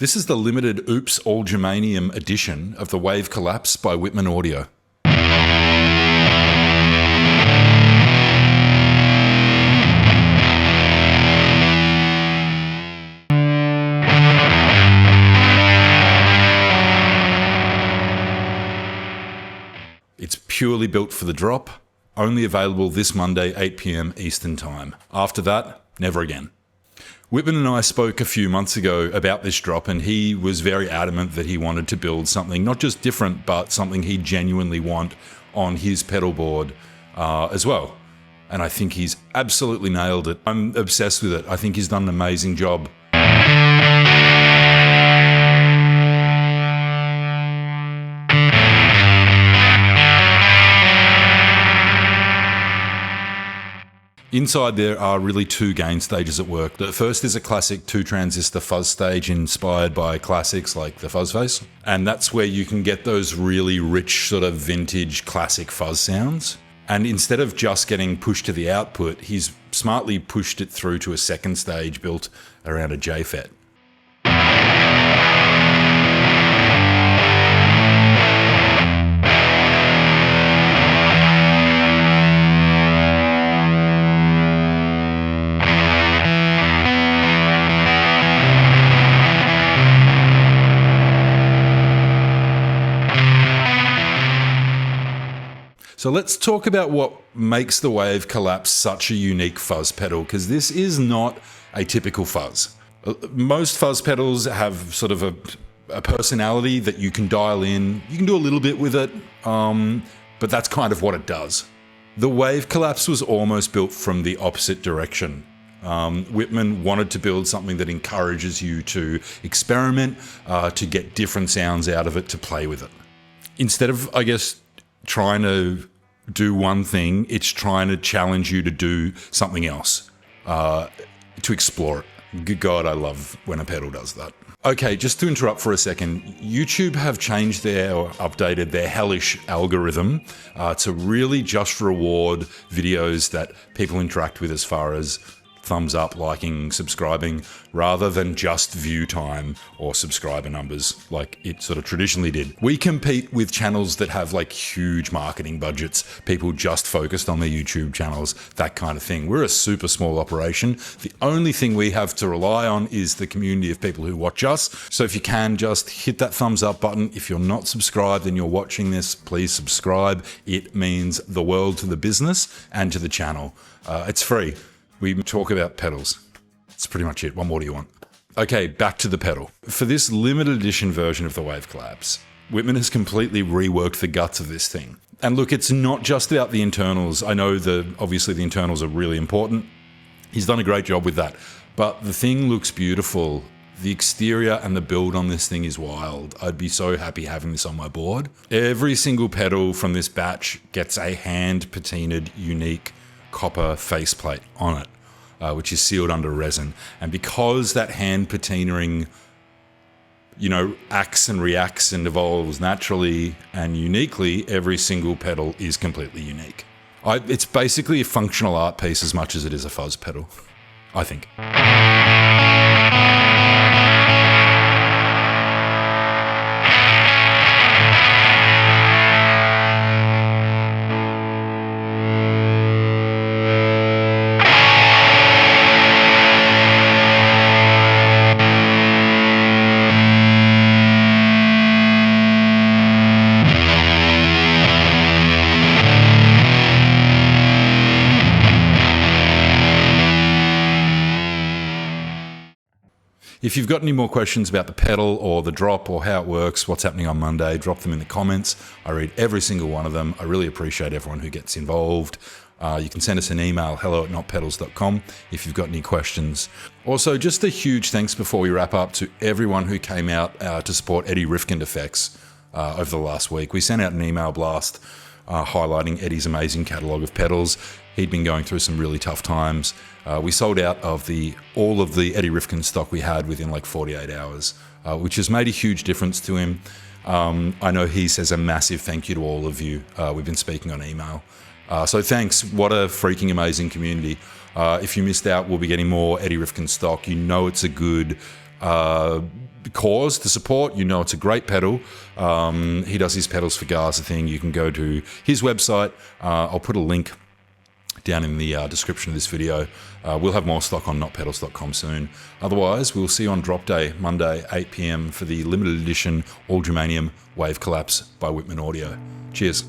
This is the limited Oops All Germanium edition of the Wave Collapse by Whitman Audio. It's purely built for the drop, only available this Monday, 8 p.m. Eastern Time. After that, never again. Whitman and I spoke a few months ago about this drop, and he was very adamant that he wanted to build something not just different, but something he genuinely want on his pedal board as well. And I think he's absolutely nailed it. I'm obsessed with it. I think he's done an amazing job. Inside there are really two gain stages at work. The first is a classic 2-transistor fuzz stage inspired by classics like the Fuzz face. And that's where you can get those really rich sort of vintage classic fuzz sounds. And instead of just getting pushed to the output, he's smartly pushed it through to a second stage built around a JFET. So let's talk about what makes the Wave Collapse such a unique fuzz pedal, because this is not a typical fuzz. Most fuzz pedals have sort of a personality that you can dial in. You can do a little bit with it, but that's kind of what it does. The Wave Collapse was almost built from the opposite direction. Whitman wanted to build something that encourages you to experiment, to get different sounds out of it, to play with it. Instead of, I guess, trying to do one thing, it's trying to challenge you to do something else, to explore it. Good God, I love when a pedal does that. Okay, just to interrupt for a second, YouTube have changed or updated their hellish algorithm to really just reward videos that people interact with as far as thumbs up, liking, subscribing, rather than just view time or subscriber numbers like it sort of traditionally did. We compete with channels that have like huge marketing budgets, people just focused on their YouTube channels, that kind of thing. We're a super small operation. The only thing we have to rely on is the community of people who watch us. So if you can, just hit that thumbs up button. If you're not subscribed and you're watching this, please subscribe. It means the world to the business and to the channel. It's free. We talk about pedals. That's pretty much it. What more do you want? Okay, back to the pedal. For this limited edition version of the Wave Collapse, Whitman has completely reworked the guts of this thing. And look, it's not just about the internals. I know obviously the internals are really important. He's done a great job with that. But the thing looks beautiful. The exterior and the build on this thing is wild. I'd be so happy having this on my board. Every single pedal from this batch gets a hand patinaed, unique copper faceplate on it, which is sealed under resin. And because that hand patinaing, acts and reacts and evolves naturally and uniquely, every single pedal is completely unique. It's basically a functional art piece as much as it is a fuzz pedal, I think. If you've got any more questions about the pedal or the drop or how it works, what's happening on Monday, drop them in the comments. I read every single one of them. I really appreciate everyone who gets involved. You can send us an email, hello@notpedals.com, if you've got any questions. Also, just a huge thanks before we wrap up to everyone who came out to support Eddie Rifkind Effects over the last week. We sent out an email blast highlighting Eddie's amazing catalogue of pedals. He'd been going through some really tough times. We sold out of all of the Eddie Rifkind stock we had within like 48 hours, which has made a huge difference to him. I know he says a massive thank you to all of you. We've been speaking on email. So thanks. What a freaking amazing community. If you missed out, we'll be getting more Eddie Rifkind stock. It's a good cause, the support, you know it's a great pedal. He does his pedals for Gaza thing. You can go to his website. I'll put a link down in the description of this video. We'll have more stock on NotPedals.com soon. Otherwise, we'll see you on drop day, Monday, 8 p.m. for the limited edition all Germanium Wave Collapse by Whitman Audio. Cheers.